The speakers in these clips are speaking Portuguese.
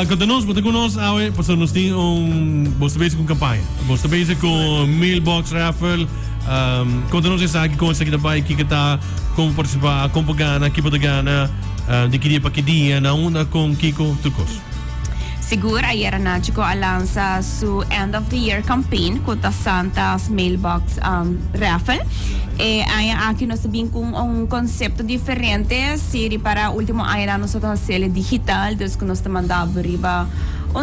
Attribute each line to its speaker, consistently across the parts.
Speaker 1: Conta-nos, conta-nos, pastor, nós temos você basic com campanha. Você basic com mailbox raffle. Conta-nos essa aqui com essa aqui também, que está como participar, como ganhar, que pode ganhar, de que dia para que dia, na onda com Kiko Turcos.
Speaker 2: Siguro ayer na ko alang sa end of the year campaign ko ta Santa's mailbox raffle. Ay aqui nós sabemos com conceito diferente, siri para último ay na nós sa sele digital, des ko nós mandava riba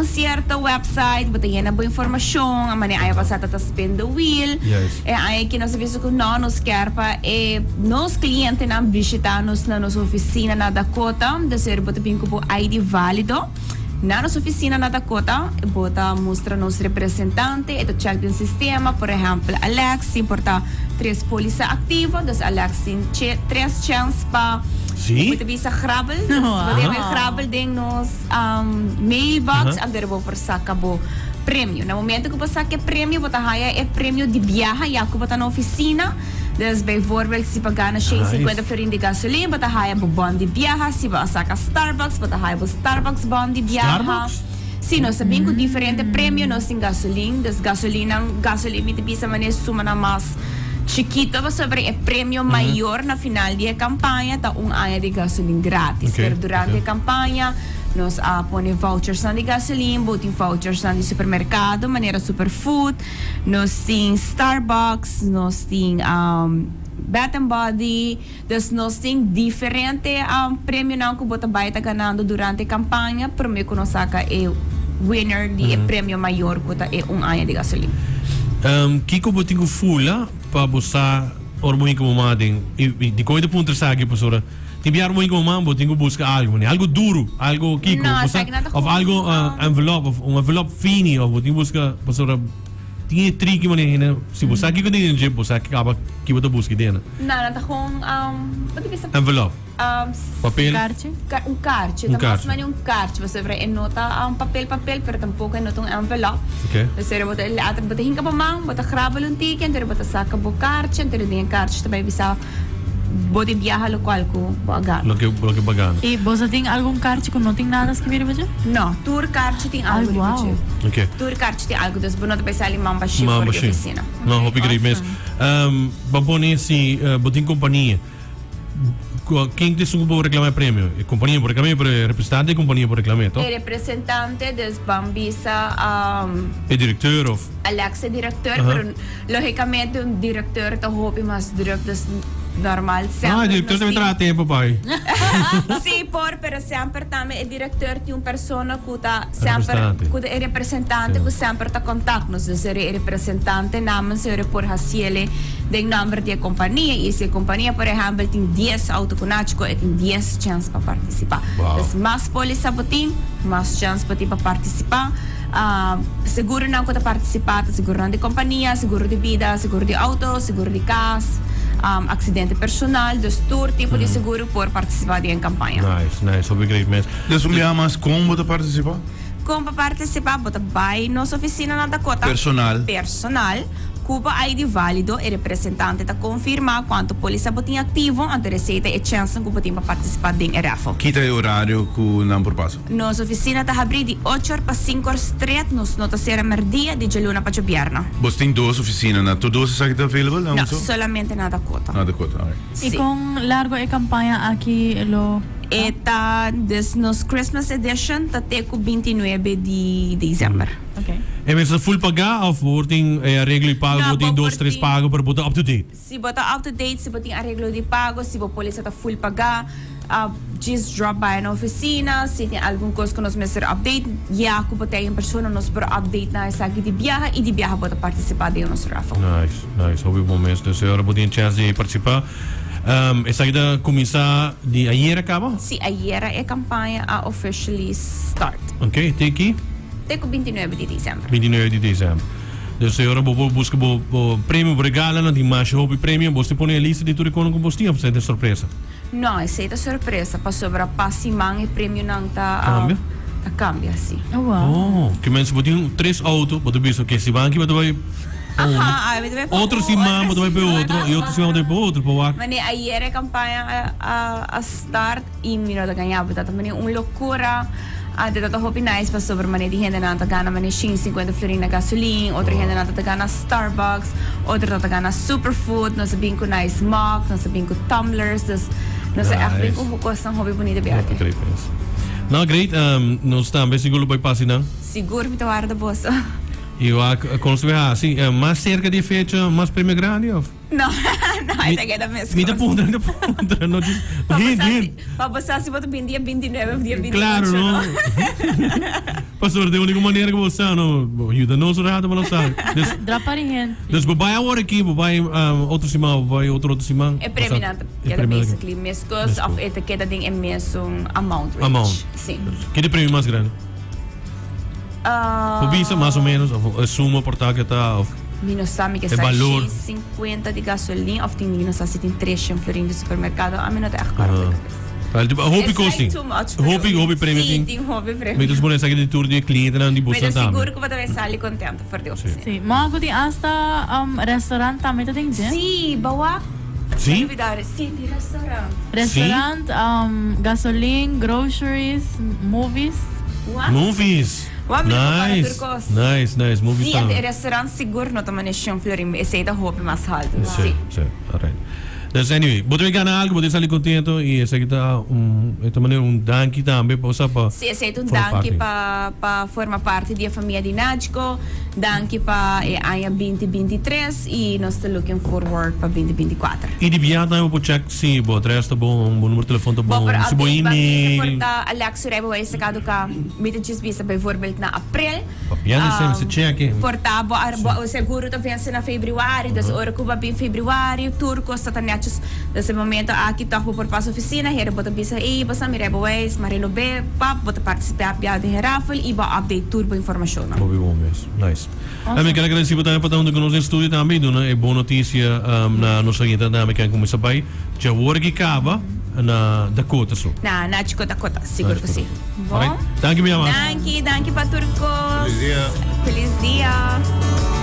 Speaker 2: certo website, botei na boa informação, a maneira ay pasata ta spin the wheel.
Speaker 1: Yes.
Speaker 2: Ay que nós sabemos ko nos quer pa nos cliente na visitar nos na nossa oficina na Dakota, de ser botei ko po ID válido. Na nossa oficina na Dakota, bota mostra nos representante, ito check din sistema, por exemplo, Alex, importa 3 polisa aktivo, das Alex tem 3 chance pa
Speaker 1: Sim?
Speaker 2: bisa krabbel, bota krabbel din nos mailbox, ang derbo por sakabo prêmio. Na momento que você quer prêmio, você haya prêmio de viagem, e ako bota na oficina. Dus bijvoorbeeld, si pagana siya 50 florin de gasolina, bata haya bo bon de viaja, si ba saka Starbucks, bata haya bo Starbucks bon de viaja.
Speaker 1: Starbucks?
Speaker 2: Si no sabihin ko diferente premyo no sin gasolina, dus gasolina bisa man suma na mas chiquito ba sobre premyo mayor na final de campaña ta aya de gasolina gratis.
Speaker 1: Okay.
Speaker 2: Pero durante campaña nos pone vouchers na de gasolina, boting vouchers na de supermercado, maneira superfood, nos ting Starbucks, nos ting Bath and Body, dus nos ting diferente prêmio na que bota baita ganando durante campaña, pero me conosaka winner de prêmio maior que é aya de gasolina.
Speaker 1: Kiko botingo fula para buscar ormoin como madem de coisa ponto sabe professora. Tibiar mo ikaw mambo, tingo busca algo, algo duro, algo Kiko,
Speaker 2: No,
Speaker 1: of algo envelope, of envelope fini, of tingo busca, pastora, tinha tricky man hina, si busca Kiko din jeep, busca kaba kibo to busca din.
Speaker 2: Na kung
Speaker 1: Envelope. Papel.
Speaker 2: Un carche. Tapos man yung carche. Basta vre nota papel, pero tampoco nota un envelope.
Speaker 1: Okay.
Speaker 2: Basta bota later bota hinga pa mang, bota krabal un tiken, pero bota saka bo carche, pero din carche também bisa bodi viaja lo cual ko bagan.
Speaker 1: Lo que bagan.
Speaker 3: E você tem algum carte que não tem nada a escrever para
Speaker 2: No, tour carche tem algo de
Speaker 3: wow.
Speaker 1: Okay.
Speaker 2: Tour carche tem algo, dus bonota pa sali membership for the oficina.
Speaker 1: Não, hopi great mes. Babone si botin companhia. Quem te subo por reclamar prêmio? Companhia por reclamar, representante, companhia por reclamar, to?
Speaker 2: E representante des Bambisa
Speaker 1: E diretor of
Speaker 2: Alex é diretor, pero logicamente um diretor está hopi mais diretor das normal sempre.
Speaker 1: diretor também terá tempo, pai.
Speaker 2: Sim, pero sempre também é diretor de uma pessoa que está sempre, que é representante, que sempre está contato. Nós é representante, namens é por haciele de número de companhia, e se a companhia, por exemplo, tem 10 autoconático, tem 10 chances para participar.
Speaker 1: Wow.
Speaker 2: Então, mais polícia botim, mais chance para participar. Seguro não que participar, seguro não de companhia, seguro de vida, seguro de auto, seguro de casa, acidente personal, dus todo tipo de seguro por participar em campanha.
Speaker 1: Nice, hopi great mes.
Speaker 4: Dus om jou mas como te participar?
Speaker 2: Como para participar, bota vai nossa oficina na Dakota. Personal. Cuba ID válido e representante ta confirma quanto polícia botin ativo, ante receita e chance que botin para participar din raffle.
Speaker 4: Kita o horário que não por passo.
Speaker 2: Nossa oficina ta abri de 8 para 5 straight, nos nota sera merdia de geluna para viernes.
Speaker 4: Você tem 2 oficinas, na tu 2 está available?
Speaker 2: Não, solamente na Dakota.
Speaker 4: Na Dakota, alright.
Speaker 3: E com largo e campanha aqui lo
Speaker 2: Eta des nos Christmas edition ta teco 29 de dezembro.
Speaker 3: Okay.
Speaker 1: E mensen full paga of worting reglo pago, worting 2-3 pago para botar up to date?
Speaker 2: Si bota up to date, si boting arreglo de pago, si bo polícia ta full paga, just drop by na oficina, si tem algum coisa que nós mesmo update, ya ko botei em persona nos para update na essa aqui de viaja e de viaja bota participar de nosso raffle.
Speaker 1: Nice. Houve momentos, dus agora botem chance de participar. Essa ida começar de ayer acaba?
Speaker 2: Si ayer a campanha a officially start.
Speaker 1: Ok, tem aqui?
Speaker 2: Teco 29 de dezembro.
Speaker 1: 29 de dezembro. Dus agora vou buscar o prêmio, regalo, não tem mais hobby prêmio, você põe a lista de tudo que não postinha para ser surpresa.
Speaker 2: Não, essa é surpresa, para sobra passimang e prêmio não tá
Speaker 1: Cambia?
Speaker 2: Tá cambia, sim.
Speaker 3: Oh, wow.
Speaker 1: Que mensen botem 3 autos, botem bicho que se banque, botem outro cima, botem para outro, e outro cima botem para outro, para
Speaker 2: Mani ayer a campanha a start e mira da ganhava, tá também loucura. Ante dat hopi nice pa sobre mané di gente nanta gana mané 50 florin na gasolina, outra gente nanta gana Starbucks, outra nanta gana Superfood, nós sabem com nice mug, nós sabem com tumblers, nós sabem com hukos ng hobby bonito biate.
Speaker 1: Great, yes. No, great. Nós também siguro vai passar não.
Speaker 2: Seguro me tawar da bossa.
Speaker 1: E eu consigo assim, mais cerca de fecha, mais prêmio grande, ou?
Speaker 2: Não, não, aí tá que da mesma.
Speaker 1: Me dá ponta, não diz. Hint.
Speaker 2: Babasa se bota dia 29, dia 28.
Speaker 1: Claro, não. Pastor, de única maneira que você não ajuda nós errado, mas não sabe.
Speaker 3: Drapari hen.
Speaker 1: Dus babai agora aqui, babai outro simão, babai outro simão.
Speaker 2: É preminente, que é basically mescos of etiqueta ding é mesmo amount range.
Speaker 1: Amount.
Speaker 2: Sim.
Speaker 1: Que de prêmio mais grande? Pobisa mais ou menos, ou suma por tal que tá,
Speaker 2: Minus sabe que
Speaker 1: é
Speaker 2: sai
Speaker 1: valor.
Speaker 2: 50 de gasolina, of tem minus assim tem 3 florin de supermercado, a mim não tá acordado.
Speaker 1: Hobby costing. Hobby prêmio.
Speaker 2: Sim, tem hobby prêmio.
Speaker 1: Mas os bonecos aqui de tour de cliente não de
Speaker 2: Mas
Speaker 1: bolsa
Speaker 2: eu
Speaker 1: também.
Speaker 2: seguro que você vai sair contente por Deus.
Speaker 3: Sim, mga kuti hasta restaurant também tá tem dyan.
Speaker 2: Sim, bawa.
Speaker 1: Sim?
Speaker 2: Sim, de restaurante.
Speaker 3: Restaurant, gasoline, groceries, movies.
Speaker 2: What?
Speaker 1: Movies. Nice. Movies
Speaker 2: Sim,
Speaker 1: também.
Speaker 2: é restaurante seguro não toma nesse florin, esse é da hobby mais alto.
Speaker 1: Sim. Alright. Dus anyway, bote we gaan algo, bote salir contento e essa aqui tá esta maneira danke também para usar para.
Speaker 2: Sim, esse é danke para formar parte da família de Nádico, danke para ano 2023 e nós estamos looking forward para 2024.
Speaker 1: E de viagem eu vou check se o resto bom número de telefone tá bom, se bom e-mail.
Speaker 2: Alex Surebo é secado ka mitages visa bijvoorbeeld na April.
Speaker 1: Viagem se check.
Speaker 2: Portabo o seguro tá vence na Februário, das hora que vai em Februário, turco está nesse momento aqui tá por passo oficina, here bota bisa e basta me rebo ways, marino be, pap bota participar a de raffle e ba update turbo informação.
Speaker 1: Bom mesmo. Nice. Também quero agradecer por estar para no nosso estúdio também, né? É boa notícia na nossa guia também que começa bem. Já hoje que acaba na Dakota so.
Speaker 2: Na Dakota, seguro que sim. Bom.
Speaker 1: Thank you, minha mãe.
Speaker 2: Danke para turcos.
Speaker 4: Feliz dia.
Speaker 2: Feliz dia.